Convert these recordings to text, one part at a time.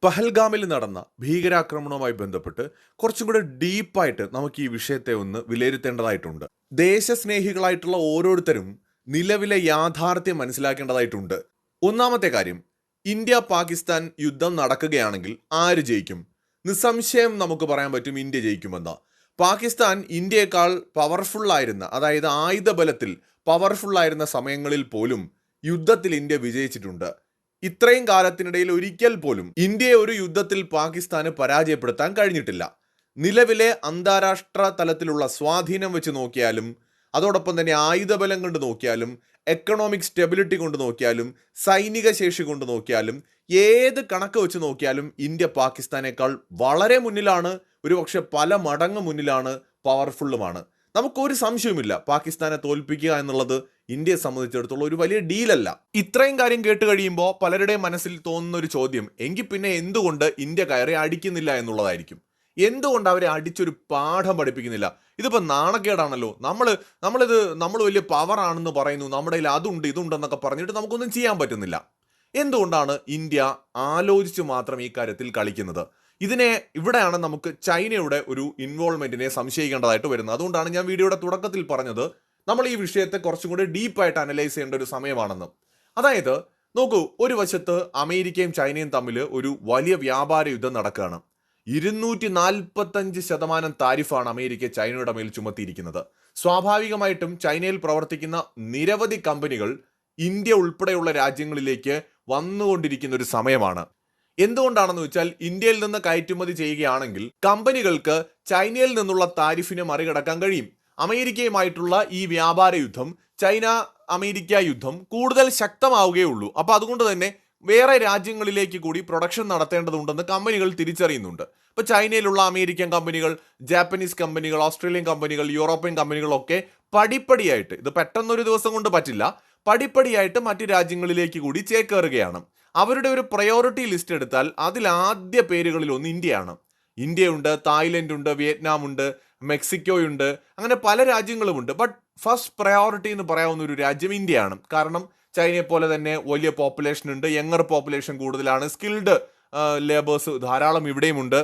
പഹൽഗാമിൽ നടന്ന ഭീകരാക്രമണവുമായി ബന്ധപ്പെട്ട് കുറച്ചും കൂടെ ഡീപ്പായിട്ട് നമുക്ക് ഈ വിഷയത്തെ ഒന്ന് വിലയിരുത്തേണ്ടതായിട്ടുണ്ട്. ദേശസ്നേഹികളായിട്ടുള്ള ഓരോരുത്തരും നിലവിലെ യാഥാർത്ഥ്യം മനസ്സിലാക്കേണ്ടതായിട്ടുണ്ട്. ഒന്നാമത്തെ കാര്യം, ഇന്ത്യ പാകിസ്ഥാൻ യുദ്ധം നടക്കുകയാണെങ്കിൽ ആര് ജയിക്കും? നിസ്സംശയം നമുക്ക് പറയാൻ പറ്റും ഇന്ത്യ ജയിക്കുമെന്ന്. പാകിസ്ഥാൻ ഇന്ത്യയെക്കാൾ പവർഫുള്ളായിരുന്ന, അതായത് ആയുധബലത്തിൽ പവർഫുള്ളായിരുന്ന സമയങ്ങളിൽ പോലും യുദ്ധത്തിൽ ഇന്ത്യ വിജയിച്ചിട്ടുണ്ട്. ഇത്രയും കാലത്തിനിടയിൽ ഒരിക്കൽ പോലും ഇന്ത്യയെ ഒരു യുദ്ധത്തിൽ പാകിസ്ഥാന് പരാജയപ്പെടുത്താൻ കഴിഞ്ഞിട്ടില്ല. നിലവിലെ അന്താരാഷ്ട്ര തലത്തിലുള്ള സ്വാധീനം വെച്ച് നോക്കിയാലും, അതോടൊപ്പം തന്നെ ആയുധബലം കൊണ്ട് നോക്കിയാലും, എക്കണോമിക് സ്റ്റെബിലിറ്റി കൊണ്ട് നോക്കിയാലും, സൈനിക ശേഷി കൊണ്ട് നോക്കിയാലും, ഏത് കണക്ക് വെച്ച് നോക്കിയാലും ഇന്ത്യ പാകിസ്ഥാനേക്കാൾ വളരെ മുന്നിലാണ്. ഒരുപക്ഷെ പല മടങ്ങ് മുന്നിലാണ്, പവർഫുള്ളുമാണ്. നമുക്കൊരു സംശയവുമില്ല, പാകിസ്ഥാനെ തോൽപ്പിക്കുക എന്നുള്ളത് ഇന്ത്യയെ സംബന്ധിച്ചിടത്തോളം ഒരു വലിയ ഡീലല്ല. ഇത്രയും കാര്യം കേട്ട് കഴിയുമ്പോൾ പലരുടെയും മനസ്സിൽ തോന്നുന്ന ഒരു ചോദ്യം, എങ്കിൽ പിന്നെ എന്തുകൊണ്ട് ഇന്ത്യ കയറി അടിക്കുന്നില്ല എന്നുള്ളതായിരിക്കും. എന്തുകൊണ്ട് അവരെ അടിച്ചൊരു പാഠം പഠിപ്പിക്കുന്നില്ല? ഇതിപ്പോൾ നാണക്കേടാണല്ലോ. നമ്മൾ വലിയ പവറാണെന്ന് പറയുന്നു, നമ്മുടെ കയ്യിൽ അതുണ്ട് ഇതുണ്ടെന്നൊക്കെ പറഞ്ഞിട്ട് നമുക്കൊന്നും ചെയ്യാൻ പറ്റുന്നില്ല. എന്തുകൊണ്ടാണ് ഇന്ത്യ ആലോചിച്ച് മാത്രം ഈ കാര്യത്തിൽ കളിക്കുന്നത്? ഇവിടെയാണ് നമുക്ക് ചൈനയുടെ ഒരു ഇൻവോൾവ്മെന്റിനെ സംശയിക്കേണ്ടതായിട്ട് വരുന്നത്. അതുകൊണ്ടാണ് ഞാൻ വീഡിയോയുടെ തുടക്കത്തിൽ പറഞ്ഞത്, നമ്മൾ ഈ വിഷയത്തെ കുറച്ചും കൂടി ഡീപ്പായിട്ട് അനലൈസ് ചെയ്യേണ്ട ഒരു സമയമാണെന്ന്. അതായത് നോക്കൂ, ഒരു വശത്ത് അമേരിക്കയും ചൈനയും തമ്മിൽ ഒരു വലിയ വ്യാപാര യുദ്ധം നടക്കുകയാണ്. 245% താരിഫാണ് അമേരിക്ക ചൈനയുടെ മേൽ ചുമത്തിയിരിക്കുന്നത്. സ്വാഭാവികമായിട്ടും ചൈനയിൽ പ്രവർത്തിക്കുന്ന നിരവധി കമ്പനികൾ ഇന്ത്യ ഉൾപ്പെടെയുള്ള രാജ്യങ്ങളിലേക്ക് വന്നുകൊണ്ടിരിക്കുന്ന ഒരു സമയമാണ്. എന്തുകൊണ്ടാണെന്ന് വെച്ചാൽ, ഇന്ത്യയിൽ നിന്ന് കയറ്റുമതി ചെയ്യുകയാണെങ്കിൽ കമ്പനികൾക്ക് ചൈനയിൽ നിന്നുള്ള താരിഫിനെ മറികടക്കാൻ കഴിയും. അമേരിക്കയുമായിട്ടുള്ള ഈ വ്യാപാര യുദ്ധം, ചൈന അമേരിക്ക യുദ്ധം കൂടുതൽ ശക്തമാവുകയുള്ളൂ. അപ്പോൾ അതുകൊണ്ട് തന്നെ വേറെ രാജ്യങ്ങളിലേക്ക് കൂടി പ്രൊഡക്ഷൻ നടത്തേണ്ടതുണ്ടെന്ന് കമ്പനികൾ തിരിച്ചറിയുന്നുണ്ട്. ഇപ്പോൾ ചൈനയിലുള്ള അമേരിക്കൻ കമ്പനികൾ, ജാപ്പനീസ് കമ്പനികൾ, ഓസ്ട്രേലിയൻ കമ്പനികൾ, യൂറോപ്യൻ കമ്പനികളൊക്കെ പടിപ്പടിയായിട്ട്, ഇത് പെട്ടെന്നൊരു ദിവസം കൊണ്ട് പറ്റില്ല, പടിപ്പടിയായിട്ട് മറ്റു രാജ്യങ്ങളിലേക്ക് കൂടി ചേക്കേറുകയാണ്. അവരുടെ ഒരു പ്രയോറിറ്റി ലിസ്റ്റ് എടുത്താൽ അതിൽ ആദ്യ പേരുകളിൽ ഒന്ന് ഇന്ത്യയാണ്. ഇന്ത്യയുണ്ട്, തായ്ലൻഡ് ഉണ്ട്, വിയറ്റ്നാം ഉണ്ട്, മെക്സിക്കോയുണ്ട്, അങ്ങനെ പല രാജ്യങ്ങളുമുണ്ട്. ബട്ട് ഫസ്റ്റ് പ്രയോറിറ്റി എന്ന് പറയാവുന്ന ഒരു രാജ്യം ഇന്ത്യയാണ്. കാരണം ചൈനയെ പോലെ തന്നെ വലിയ പോപ്പുലേഷൻ ഉണ്ട്, യങ്ങർ പോപ്പുലേഷൻ കൂടുതലാണ്, സ്കിൽഡ് ലേബേഴ്സ് ധാരാളം ഇവിടെയുമുണ്ട്,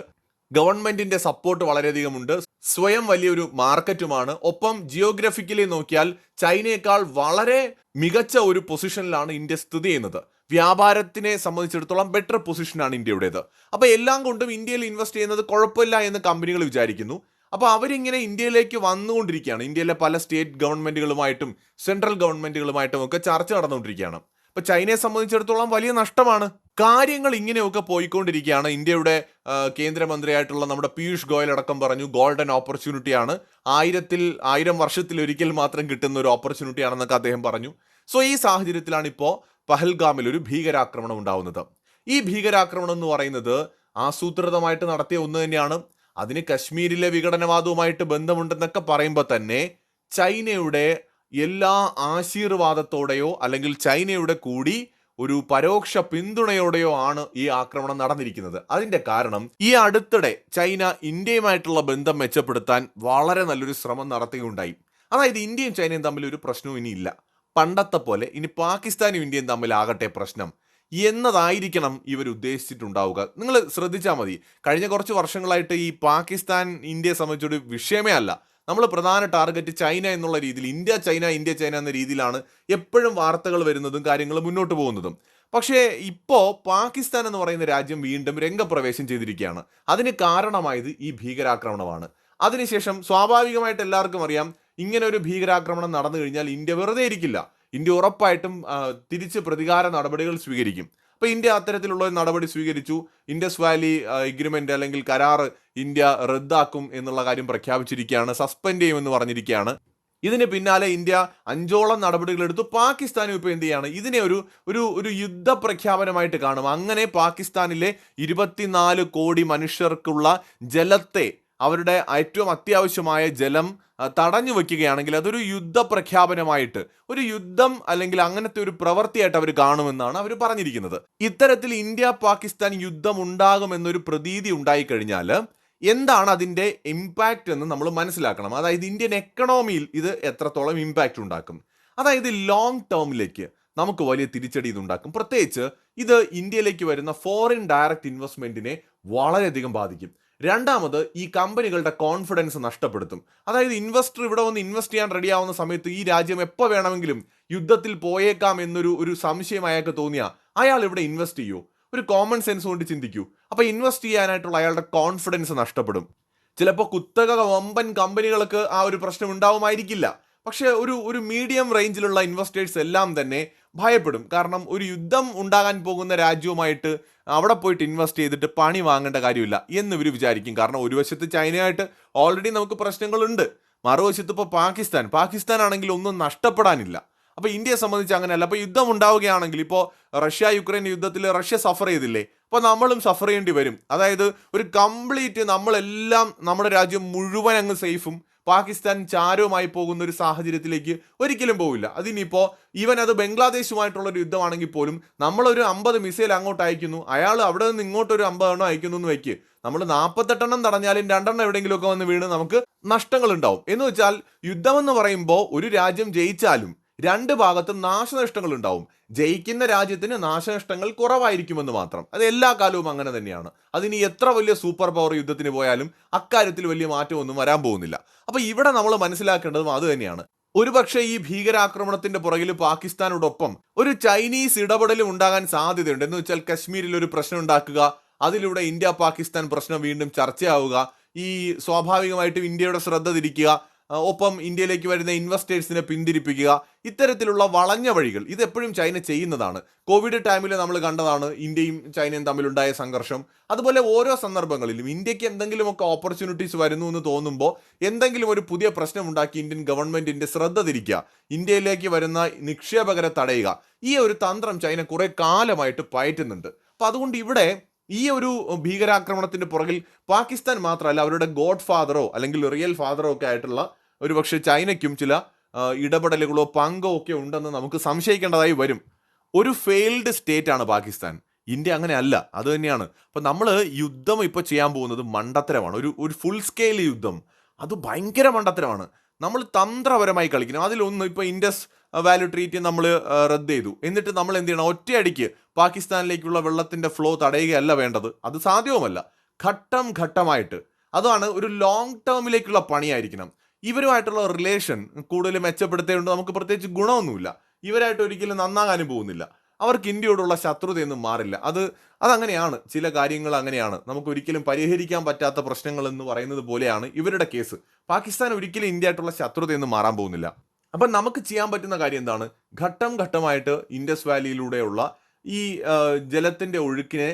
ഗവൺമെന്റിന്റെ സപ്പോർട്ട് വളരെയധികം ഉണ്ട്, സ്വയം വലിയൊരു മാർക്കറ്റുമാണ്. ഒപ്പം ജിയോഗ്രഫിക്കലി നോക്കിയാൽ ചൈനയേക്കാൾ വളരെ മികച്ച ഒരു പൊസിഷനിലാണ് ഇന്ത്യ സ്ഥിതി ചെയ്യുന്നത്. വ്യാപാരത്തിനെ സംബന്ധിച്ചിടത്തോളം ബെറ്റർ പൊസിഷനാണ് ഇന്ത്യയുടേത്. അപ്പോൾ എല്ലാം കൊണ്ടും ഇന്ത്യയിൽ ഇൻവെസ്റ്റ് ചെയ്യുന്നത് കുഴപ്പമില്ല എന്ന് കമ്പനികൾ വിചാരിക്കുന്നു. അപ്പോൾ അവരിങ്ങനെ ഇന്ത്യയിലേക്ക് വന്നുകൊണ്ടിരിക്കുകയാണ്. ഇന്ത്യയിലെ പല സ്റ്റേറ്റ് ഗവൺമെന്റുകളുമായിട്ടും സെൻട്രൽ ഗവൺമെന്റുകളുമായിട്ടും ഒക്കെ ചർച്ച നടന്നുകൊണ്ടിരിക്കുകയാണ്. അപ്പോൾ ചൈനയെ സംബന്ധിച്ചിടത്തോളം വലിയ നഷ്ടമാണ്. കാര്യങ്ങൾ ഇങ്ങനെയൊക്കെ പോയിക്കൊണ്ടിരിക്കുകയാണ്. ഇന്ത്യയുടെ കേന്ദ്രമന്ത്രിയായിട്ടുള്ള നമ്മുടെ പീയൂഷ് ഗോയൽ അടക്കം പറഞ്ഞു, ഗോൾഡൻ ഓപ്പർച്യൂണിറ്റിയാണ്, 1000 വർഷത്തിൽ ഒരിക്കൽ മാത്രം കിട്ടുന്ന ഒരു ഓപ്പർച്യൂണിറ്റി ആണെന്നൊക്കെ അദ്ദേഹം പറഞ്ഞു. സോ ഈ സാഹചര്യത്തിലാണ് ഇപ്പോൾ പഹൽഗാമിൽ ഒരു ഭീകരാക്രമണം ഉണ്ടാവുന്നത്. ഈ ഭീകരാക്രമണം എന്ന് പറയുന്നത് ആസൂത്രിതമായിട്ട് നടത്തിയ ഒന്ന് തന്നെയാണ്. അതിന് കശ്മീരിലെ വിഘടനവാദവുമായിട്ട് ബന്ധമുണ്ടെന്നൊക്കെ പറയുമ്പോൾ തന്നെ ചൈനയുടെ എല്ലാ ആശീർവാദത്തോടെയോ അല്ലെങ്കിൽ ചൈനയുടെ കൂടി ഒരു പരോക്ഷ പിന്തുണയോടെയോ ആണ് ഈ ആക്രമണം നടന്നിരിക്കുന്നത്. അതിന്റെ കാരണം, ഈ അടുത്തിടെ ചൈന ഇന്ത്യയുമായിട്ടുള്ള ബന്ധം മെച്ചപ്പെടുത്താൻ വളരെ നല്ലൊരു ശ്രമം നടത്തുകയുണ്ടായി. അതായത് ഇന്ത്യയും ചൈനയും തമ്മിൽ ഒരു പ്രശ്നവും ഇനിയില്ല. പണ്ടത്തെ പോലെ ഇനി പാകിസ്ഥാനും ഇന്ത്യയും തമ്മിലാകട്ടെ പ്രശ്നം എന്നതായിരിക്കണം ഇവർ ഉദ്ദേശിച്ചിട്ടുണ്ടാവുക. നിങ്ങൾ ശ്രദ്ധിച്ചാൽ മതി, കഴിഞ്ഞ കുറച്ച് വർഷങ്ങളായിട്ട് ഈ പാകിസ്ഥാൻ ഇന്ത്യയെ സംബന്ധിച്ചൊരു വിഷയമേ അല്ല. നമ്മൾ പ്രധാന ടാർഗറ്റ് ചൈന എന്നുള്ള രീതിയിൽ, ഇന്ത്യ ചൈന എന്ന രീതിയിലാണ് എപ്പോഴും വാർത്തകൾ വരുന്നതും കാര്യങ്ങൾ മുന്നോട്ട് പോകുന്നതും. പക്ഷേ ഇപ്പോൾ പാകിസ്ഥാൻ എന്ന് പറയുന്ന രാജ്യം വീണ്ടും രംഗപ്രവേശം ചെയ്തിരിക്കുകയാണ്. അതിന് കാരണമായത് ഈ ഭീകരാക്രമണമാണ്. അതിനുശേഷം സ്വാഭാവികമായിട്ട് എല്ലാവർക്കും അറിയാം, ഇങ്ങനെ ഒരു ഭീകരാക്രമണം നടന്നു കഴിഞ്ഞാൽ ഇന്ത്യ വെറുതെ ഇരിക്കില്ല. ഇന്ത്യ ഉറപ്പായിട്ടും തിരിച്ച് പ്രതികാര നടപടികൾ സ്വീകരിക്കും. അപ്പോൾ ഇന്ത്യ അത്തരത്തിലുള്ള ഒരു നടപടി സ്വീകരിച്ചു. ഇൻഡസ് വാലി എഗ്രിമെന്റ് അല്ലെങ്കിൽ കരാർ ഇന്ത്യ റദ്ദാക്കും എന്നുള്ള കാര്യം പ്രഖ്യാപിച്ചിരിക്കുകയാണ്, സസ്പെൻഡ് ചെയ്യുമെന്ന് പറഞ്ഞിരിക്കുകയാണ്. ഇതിന് പിന്നാലെ ഇന്ത്യ 5ഓളം നടപടികൾ എടുത്തു. പാകിസ്ഥാനും ഇപ്പോൾ എന്ത് ചെയ്യാണ്, ഇതിനെ ഒരു യുദ്ധ പ്രഖ്യാപനമായിട്ട് കാണും. അങ്ങനെ പാകിസ്ഥാനിലെ 24 കോടി മനുഷ്യർക്കുള്ള ജലത്തെ, അവരുടെ ഏറ്റവും അത്യാവശ്യമായ ജലം തടഞ്ഞു വെക്കുകയാണെങ്കിൽ അതൊരു യുദ്ധ പ്രഖ്യാപനമായിട്ട്, ഒരു യുദ്ധം അല്ലെങ്കിൽ അങ്ങനത്തെ ഒരു പ്രവൃത്തിയായിട്ട് അവർ കാണുമെന്നാണ് അവർ പറഞ്ഞിരിക്കുന്നത്. ഇത്തരത്തിൽ ഇന്ത്യ പാകിസ്ഥാൻ യുദ്ധം ഉണ്ടാകുമെന്നൊരു പ്രതീതി ഉണ്ടായിക്കഴിഞ്ഞാൽ എന്താണ് അതിൻ്റെ ഇമ്പാക്റ്റ് എന്ന് നമ്മൾ മനസ്സിലാക്കണം. അതായത് ഇന്ത്യൻ എക്കണോമിയിൽ ഇത് എത്രത്തോളം ഇമ്പാക്റ്റ് ഉണ്ടാക്കും. അതായത് ലോങ് ടേമിലേക്ക് നമുക്ക് വലിയ തിരിച്ചടി ഇതുണ്ടാക്കും. പ്രത്യേകിച്ച് ഇത് ഇന്ത്യയിലേക്ക് വരുന്ന ഫോറിൻ ഡയറക്റ്റ് ഇൻവെസ്റ്റ്മെന്റിനെ വളരെയധികം ബാധിക്കും. രണ്ടാമത് ഈ കമ്പനികളുടെ കോൺഫിഡൻസ് നഷ്ടപ്പെടുത്തും. അതായത് ഇൻവെസ്റ്റർ ഇവിടെ വന്ന് ഇൻവെസ്റ്റ് ചെയ്യാൻ റെഡി ആവുന്ന സമയത്ത് ഈ രാജ്യം എപ്പോൾ വേണമെങ്കിലും യുദ്ധത്തിൽ പോയേക്കാം എന്നൊരു സംശയം അയാൾക്ക് തോന്നിയാൽ അയാൾ ഇവിടെ ഇൻവെസ്റ്റ് ചെയ്യൂ. ഒരു കോമൺ സെൻസ് കൊണ്ട് ചിന്തിക്കൂ. അപ്പൊ ഇൻവെസ്റ്റ് ചെയ്യാനായിട്ടുള്ള അയാളുടെ കോൺഫിഡൻസ് നഷ്ടപ്പെടും. ചിലപ്പോൾ കുത്തക വമ്പൻ കമ്പനികൾക്ക് ആ ഒരു പ്രശ്നം ഉണ്ടാവുമായിരിക്കില്ല. പക്ഷെ ഒരു മീഡിയം റേഞ്ചിലുള്ള ഇൻവെസ്റ്റേഴ്സ് എല്ലാം തന്നെ ഭയപ്പെടും. കാരണം ഒരു യുദ്ധം ഉണ്ടാകാൻ പോകുന്ന രാജ്യവുമായിട്ട് അവിടെ പോയിട്ട് ഇൻവെസ്റ്റ് ചെയ്തിട്ട് പണി വാങ്ങേണ്ട കാര്യമില്ല എന്ന് ഇവർ വിചാരിക്കും. കാരണം ഒരു വശത്ത് ചൈനയായിട്ട് ഓൾറെഡി നമുക്ക് പ്രശ്നങ്ങളുണ്ട്, മറുവശത്ത് ഇപ്പോൾ പാകിസ്ഥാൻ ആണെങ്കിൽ ഒന്നും നഷ്ടപ്പെടാനില്ല. അപ്പോൾ ഇന്ത്യയെ സംബന്ധിച്ച് അങ്ങനെയല്ല. അപ്പോൾ യുദ്ധം ഉണ്ടാവുകയാണെങ്കിൽ ഇപ്പോൾ റഷ്യ യുക്രൈൻ യുദ്ധത്തിൽ റഷ്യ സഫർ ചെയ്തില്ലേ, അപ്പോൾ നമ്മളും സഫർ ചെയ്യേണ്ടി വരും. അതായത് ഒരു കംപ്ലീറ്റ് നമ്മളെല്ലാം നമ്മുടെ രാജ്യം മുഴുവൻ അങ്ങ് സേഫും പാകിസ്ഥാൻ ചാരവുമായി പോകുന്ന ഒരു സാഹചര്യത്തിലേക്ക് ഒരിക്കലും പോവില്ല. അതിനിപ്പോൾ ഈവൻ അത് ബംഗ്ലാദേശുമായിട്ടുള്ള ഒരു യുദ്ധമാണെങ്കിൽ പോലും നമ്മളൊരു 50 മിസൈൽ അങ്ങോട്ട് അയക്കുന്നു, അയാൾ അവിടെ നിന്ന് ഇങ്ങോട്ടൊരു 50 എണ്ണം അയക്കുന്നു എന്ന് വയ്ക്ക്, നമ്മൾ 48 എണ്ണം തടഞ്ഞാലും 2 എണ്ണം എവിടെയെങ്കിലുമൊക്കെ വന്ന് വീണ് നമുക്ക് നഷ്ടങ്ങൾ ഉണ്ടാവും. എന്ന് വെച്ചാൽ യുദ്ധമെന്ന് പറയുമ്പോൾ ഒരു രാജ്യം ജയിച്ചാലും രണ്ട് ഭാഗത്തും നാശനഷ്ടങ്ങൾ ഉണ്ടാവും. ജയിക്കുന്ന രാജ്യത്തിന് നാശനഷ്ടങ്ങൾ കുറവായിരിക്കുമെന്ന് മാത്രം. അത് എല്ലാ കാലവും അങ്ങനെ തന്നെയാണ്. അതിനി എത്ര വലിയ സൂപ്പർ പവർ യുദ്ധത്തിന് പോയാലും അക്കാര്യത്തിൽ വലിയ മാറ്റമൊന്നും വരാൻ പോകുന്നില്ല. അപ്പൊ ഇവിടെ നമ്മൾ മനസ്സിലാക്കേണ്ടതും അത് തന്നെയാണ്. ഒരുപക്ഷെ ഈ ഭീകരാക്രമണത്തിന്റെ പുറകിൽ പാകിസ്ഥാനോടൊപ്പം ഒരു ചൈനീസ് ഇടപെടലും ഉണ്ടാകാൻ സാധ്യതയുണ്ട്. എന്ന് വെച്ചാൽ കശ്മീരിൽ ഒരു പ്രശ്നം ഉണ്ടാക്കുക, അതിലൂടെ ഇന്ത്യ പാകിസ്ഥാൻ പ്രശ്നം വീണ്ടും ചർച്ചയാവുക, ഈ സ്വാഭാവികമായിട്ടും ഇന്ത്യയുടെ ശ്രദ്ധ തിരിക്കുക, ഒപ്പം ഇന്ത്യയിലേക്ക് വരുന്ന ഇൻവെസ്റ്റേഴ്സിനെ പിന്തിരിപ്പിക്കുക, ഇത്തരത്തിലുള്ള വളഞ്ഞ വഴികൾ ഇതെപ്പോഴും ചൈന ചെയ്യുന്നതാണ്. കോവിഡ് ടൈമിൽ നമ്മൾ കണ്ടതാണ് ഇന്ത്യയും ചൈനയും തമ്മിലുണ്ടായ സംഘർഷം. അതുപോലെ ഓരോ സന്ദർഭങ്ങളിലും ഇന്ത്യക്ക് എന്തെങ്കിലുമൊക്കെ ഓപ്പർച്യൂണിറ്റീസ് വരുന്നു എന്ന് തോന്നുമ്പോൾ എന്തെങ്കിലും ഒരു പുതിയ പ്രശ്നം ഉണ്ടാക്കി ഇന്ത്യൻ ഗവൺമെന്റിന്റെ ശ്രദ്ധ തിരിക്കുക, ഇന്ത്യയിലേക്ക് വരുന്ന നിക്ഷേപകരെ തടയുക, ഈ ഒരു തന്ത്രം ചൈന കുറെ കാലമായിട്ട് പയറ്റുന്നുണ്ട്. അപ്പൊ അതുകൊണ്ട് ഇവിടെ ഈ ഒരു ഭീകരാക്രമണത്തിന്റെ പുറകിൽ പാകിസ്ഥാൻ മാത്രമല്ല, അവരുടെ ഗോഡ് ഫാദറോ അല്ലെങ്കിൽ റിയൽ ഫാദറോ ഒക്കെ ആയിട്ടുള്ള ഒരുപക്ഷെ ചൈനയ്ക്കും ചില ഇടപെടലുകളോ പങ്കോ ഒക്കെ ഉണ്ടെന്ന് നമുക്ക് സംശയിക്കേണ്ടതായി വരും. ഒരു ഫെയിൽഡ് സ്റ്റേറ്റ് ആണ് പാകിസ്ഥാൻ. ഇന്ത്യ അങ്ങനെ അല്ല. അത് തന്നെയാണ്. അപ്പം നമ്മൾ യുദ്ധം ഇപ്പോൾ ചെയ്യാൻ പോകുന്നത് മണ്ടത്തരമാണ്. ഒരു ഫുൾ സ്കെയിൽ യുദ്ധം, അത് ഭയങ്കര മണ്ടത്തരമാണ്. നമ്മൾ തന്ത്രപരമായി കളിക്കണം. അതിലൊന്ന് ഇപ്പോൾ ഇൻഡസ് വാല്യൂ ട്രീറ്റ് നമ്മൾ റദ്ദ് ചെയ്തു, എന്നിട്ട് നമ്മൾ എന്ത് ചെയ്യണം, ഒറ്റയടിക്ക് പാകിസ്ഥാനിലേക്കുള്ള വെള്ളത്തിൻ്റെ ഫ്ലോ തടയുകയല്ല വേണ്ടത്. അത് സാധ്യവുമല്ല. ഘട്ടം ഘട്ടമായിട്ട്, അതാണ് ഒരു ലോങ് ടേമിലേക്കുള്ള പണിയായിരിക്കണം. ഇവരുമായിട്ടുള്ള റിലേഷൻ കൂടുതൽ മെച്ചപ്പെടുത്തേണ്ടത് നമുക്ക് പ്രത്യേകിച്ച് ഗുണമൊന്നുമില്ല. ഇവരായിട്ട് ഒരിക്കലും നന്നാകാനും പോകുന്നില്ല. അവർക്ക് ഇന്ത്യയോടുള്ള ശത്രുതയൊന്നും മാറില്ല. അതങ്ങനെയാണ്. ചില കാര്യങ്ങൾ അങ്ങനെയാണ്. നമുക്ക് ഒരിക്കലും പരിഹരിക്കാൻ പറ്റാത്ത പ്രശ്നങ്ങൾ എന്ന് പറയുന്നത് പോലെയാണ് ഇവരുടെ കേസ്. പാകിസ്ഥാൻ ഒരിക്കലും ഇന്ത്യയായിട്ടുള്ള ശത്രുതയൊന്നും മാറാൻ പോകുന്നില്ല. അപ്പം നമുക്ക് ചെയ്യാൻ പറ്റുന്ന കാര്യം എന്താണ്? ഘട്ടം ഘട്ടമായിട്ട് ഇൻഡസ് വാലിയിലൂടെയുള്ള ഈ ജലത്തിൻ്റെ ഒഴുക്കിനെ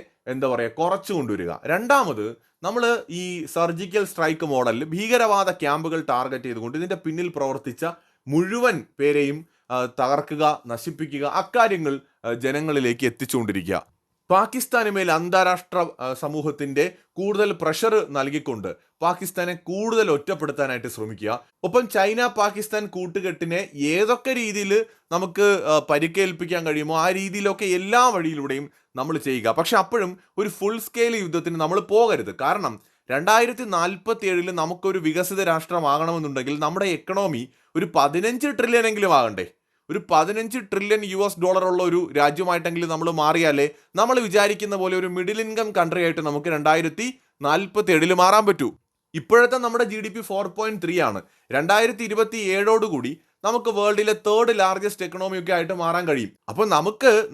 കുറച്ചു കൊണ്ടുവരിക. രണ്ടാമത്, നമ്മൾ ഈ സർജിക്കൽ സ്ട്രൈക്ക് മോഡലിൽ ഭീകരവാദ ക്യാമ്പുകൾ ടാർഗറ്റ് ചെയ്തുകൊണ്ട് ഇതിൻ്റെ പിന്നിൽ പ്രവർത്തിച്ച മുഴുവൻ പേരെയും തകർക്കുക, നശിപ്പിക്കുക, അക്കാര്യങ്ങൾ ജനങ്ങളിലേക്ക് എത്തിച്ചുകൊണ്ടിരിക്കുക. പാകിസ്ഥാന് മേൽ അന്താരാഷ്ട്ര സമൂഹത്തിന്റെ കൂടുതൽ പ്രഷർ നൽകിക്കൊണ്ട് പാകിസ്ഥാനെ കൂടുതൽ ഒറ്റപ്പെടുത്താനായിട്ട് ശ്രമിക്കുക. ഒപ്പം ചൈന പാകിസ്ഥാൻ കൂട്ടുകെട്ടിനെ ഏതൊക്കെ രീതിയിൽ നമുക്ക് പരിക്കേൽപ്പിക്കാൻ കഴിയുമോ ആ രീതിയിലൊക്കെ എല്ലാ വഴിയിലൂടെയും നമ്മൾ ചെയ്യുക. പക്ഷെ അപ്പോഴും ഒരു ഫുൾ സ്കെയിൽ യുദ്ധത്തിന് നമ്മൾ പോകരുത്. കാരണം 2047 നമുക്കൊരു വികസിത രാഷ്ട്രമാകണമെന്നുണ്ടെങ്കിൽ നമ്മുടെ എക്കണോമി ഒരു 15 ട്രില്യനെങ്കിലും ആകണ്ടേ? ഒരു 15 ട്രില്യൺ US$ ഉള്ള ഒരു രാജ്യമായിട്ടെങ്കിലും നമ്മൾ മാറിയാലേ നമ്മൾ വിചാരിക്കുന്ന പോലെ ഒരു മിഡിൽ ഇൻകം കൺട്രി ആയിട്ട് നമുക്ക് 2047 മാറാൻ പറ്റൂ. ഇപ്പോഴത്തെ നമ്മുടെ GDP 4.3 ആണ്. 2027 നമുക്ക് വേൾഡിലെ 3rd ലാർജസ്റ്റ് എക്കണോമി ഒക്കെ ആയിട്ട് മാറാൻ കഴിയും. അപ്പോൾ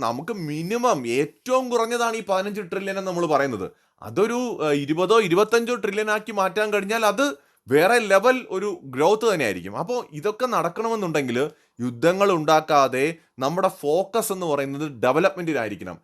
നമുക്ക് മിനിമം ഏറ്റവും കുറഞ്ഞതാണ് ഈ 15 ട്രില്യൺ എന്ന് നമ്മൾ പറയുന്നത്. അതൊരു 20-25 ട്രില്യൺ ആക്കി മാറ്റാൻ കഴിഞ്ഞാൽ അത് വേറെ ലെവൽ ഒരു ഗ്രോത്ത് തന്നെയായിരിക്കും. അപ്പോൾ ഇതൊക്കെ നടക്കണമെന്നുണ്ടെങ്കിൽ യുദ്ധങ്ങൾ ഉണ്ടാക്കാതെ നമ്മുടെ ഫോക്കസ് എന്ന് പറയുന്നത് ഡെവലപ്മെൻറ്റിനായിരിക്കണം.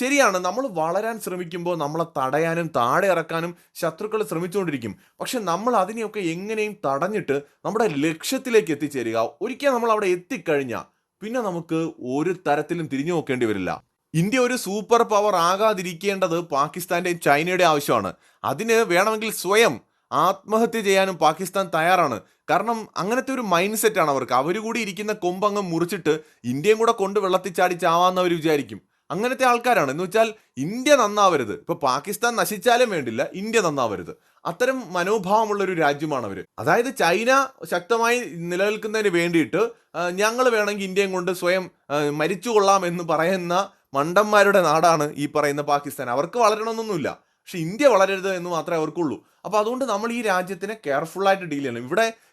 ശരിയാണ്, നമ്മൾ വളരാൻ ശ്രമിക്കുമ്പോൾ നമ്മളെ തടയാനും താഴെ ഇറക്കാനും ശത്രുക്കൾ ശ്രമിച്ചുകൊണ്ടിരിക്കും. പക്ഷെ നമ്മൾ അതിനെയൊക്കെ എങ്ങനെയും തടഞ്ഞിട്ട് നമ്മുടെ ലക്ഷ്യത്തിലേക്ക് എത്തിച്ചേരുക. ഒരിക്കൽ നമ്മൾ അവിടെ എത്തിക്കഴിഞ്ഞാൽ പിന്നെ നമുക്ക് ഒരു തരത്തിലും തിരിഞ്ഞു നോക്കേണ്ടി വരില്ല. ഇന്ത്യ ഒരു സൂപ്പർ പവർ ആകാതിരിക്കേണ്ടത് പാകിസ്ഥാൻ്റെയും ചൈനയുടെയും ആവശ്യമാണ്. അതിന് വേണമെങ്കിൽ സ്വയം ആത്മഹത്യ ചെയ്യാനും പാകിസ്ഥാൻ തയ്യാറാണ്. കാരണം അങ്ങനത്തെ ഒരു മൈൻഡ് സെറ്റാണ് അവർക്ക്. അവർ കൂടി ഇരിക്കുന്ന കൊമ്പങ്ങ് മുറിച്ചിട്ട് ഇന്ത്യയും കൂടെ കൊണ്ട് വെള്ളത്തിൽ ചാടി ചാവാന്നവർ വിചാരിക്കും. അങ്ങനത്തെ ആൾക്കാരാണ്. എന്ന് വെച്ചാൽ ഇന്ത്യ നന്നാവരുത്, ഇപ്പോൾ പാകിസ്ഥാൻ നശിച്ചാലും വേണ്ടില്ല, ഇന്ത്യ നന്നാവരുത്. അത്തരം മനോഭാവമുള്ളൊരു രാജ്യമാണ് അവർ. അതായത് ചൈന ശക്തമായി നിലനിൽക്കുന്നതിന് വേണ്ടിയിട്ട് ഞങ്ങൾ വേണമെങ്കിൽ ഇന്ത്യയും കൊണ്ട് സ്വയം മരിച്ചു കൊള്ളാം എന്ന് പറയുന്ന മണ്ടന്മാരുടെ നാടാണ് ഈ പറയുന്ന പാകിസ്ഥാൻ. അവർക്ക് വളരണമെന്നൊന്നുമില്ല, പക്ഷെ ഇന്ത്യ വളരരുത് എന്ന് മാത്രമേ അവർക്കുള്ളൂ. അപ്പോൾ അതുകൊണ്ട് നമ്മൾ ഈ രാജ്യത്തിനെ കെയർഫുള്ളായിട്ട് ഡീൽ ചെയ്യണം.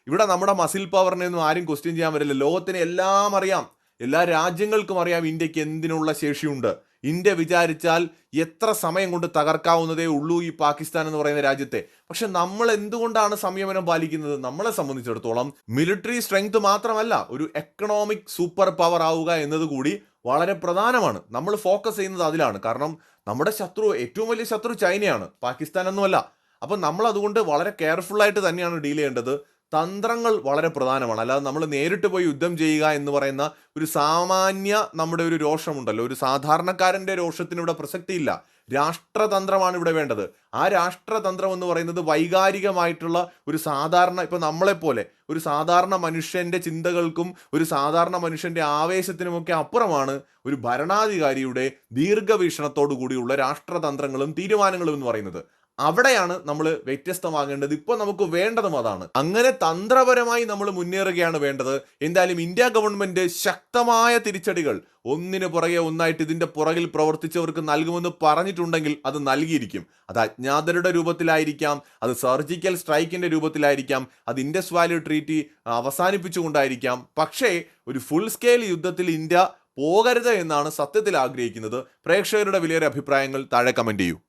ഇവിടെ നമ്മുടെ മസിൽ പവറിനെ ഒന്നും ആരും ക്വസ്റ്റ്യൻ ചെയ്യാൻ വരില്ല. ലോകത്തിന് എല്ലാം അറിയാം, എല്ലാ രാജ്യങ്ങൾക്കും അറിയാം ഇന്ത്യക്ക് എന്തിനുള്ള ശേഷിയുണ്ട്. ഇന്ത്യ വിചാരിച്ചാൽ എത്ര സമയം കൊണ്ട് തകർക്കാവുന്നതേ ഉള്ളൂ ഈ പാകിസ്ഥാൻ എന്ന് പറയുന്ന രാജ്യത്തെ. പക്ഷെ നമ്മൾ എന്തുകൊണ്ടാണ് സംയമനം പാലിക്കുന്നത്? നമ്മളെ സംബന്ധിച്ചിടത്തോളം മിലിറ്ററി സ്ട്രെങ്ത് മാത്രമല്ല, ഒരു എക്കണോമിക് സൂപ്പർ പവർ ആവുക എന്നത് കൂടി വളരെ പ്രധാനമാണ്. നമ്മൾ ഫോക്കസ് ചെയ്യുന്നത് അതിലാണ്. കാരണം നമ്മുടെ ശത്രു, ഏറ്റവും വലിയ ശത്രു ചൈനയാണ്, പാകിസ്ഥാൻ ഒന്നുമല്ല. അപ്പം നമ്മൾ അതുകൊണ്ട് വളരെ കെയർഫുള്ളായിട്ട് തന്നെയാണ് ഡീൽ ചെയ്യേണ്ടത്. തന്ത്രങ്ങൾ വളരെ പ്രധാനമാണ്. അല്ലാതെ നമ്മൾ നേരിട്ട് പോയി യുദ്ധം ചെയ്യുക എന്ന് പറയുന്ന ഒരു സാമാന്യ നമ്മുടെ ഒരു രോഷമുണ്ടല്ലോ, ഒരു സാധാരണക്കാരൻ്റെ രോഷത്തിന് ഇവിടെ പ്രസക്തിയില്ല. രാഷ്ട്രതന്ത്രമാണ് ഇവിടെ വേണ്ടത്. ആ രാഷ്ട്രതന്ത്രം എന്ന് പറയുന്നത് വൈകാരികമായിട്ടുള്ള ഒരു സാധാരണ, ഇപ്പം നമ്മളെപ്പോലെ ഒരു സാധാരണ മനുഷ്യൻ്റെ ചിന്തകൾക്കും ഒരു സാധാരണ മനുഷ്യൻ്റെ ആവേശത്തിനുമൊക്കെ അപ്പുറമാണ് ഒരു ഭരണാധികാരിയുടെ ദീർഘവീക്ഷണത്തോടു കൂടിയുള്ള രാഷ്ട്രതന്ത്രങ്ങളും തീരുമാനങ്ങളും എന്ന് പറയുന്നത്. അവിടെയാണ് നമ്മൾ വ്യത്യസ്തമാകേണ്ടത്. ഇപ്പോൾ നമുക്ക് വേണ്ടതും അതാണ്. അങ്ങനെ തന്ത്രപരമായി നമ്മൾ മുന്നേറുകയാണ് വേണ്ടത്. എന്തായാലും ഇന്ത്യ ഗവൺമെന്റ് ശക്തമായ തിരിച്ചടികൾ ഒന്നിനു പുറകെ ഒന്നായിട്ട് ഇതിന്റെ പുറകിൽ പ്രവർത്തിച്ചവർക്ക് നൽകുമെന്ന് പറഞ്ഞിട്ടുണ്ടെങ്കിൽ അത് നൽകിയിരിക്കും. അത് അജ്ഞാതരുടെ രൂപത്തിലായിരിക്കാം, അത് സർജിക്കൽ സ്ട്രൈക്കിന്റെ രൂപത്തിലായിരിക്കാം, അത് ഇൻഡസ് വാലി ട്രീറ്റി അവസാനിപ്പിച്ചുകൊണ്ടായിരിക്കാം. പക്ഷേ ഒരു ഫുൾ സ്കെയിൽ യുദ്ധത്തിൽ ഇന്ത്യ പോകരുത് എന്നാണ് സത്യത്തിൽ ആഗ്രഹിക്കുന്നത്. പ്രേക്ഷകരുടെ വിലയേറിയ അഭിപ്രായങ്ങൾ താഴെ കമന്റ് ചെയ്യൂ.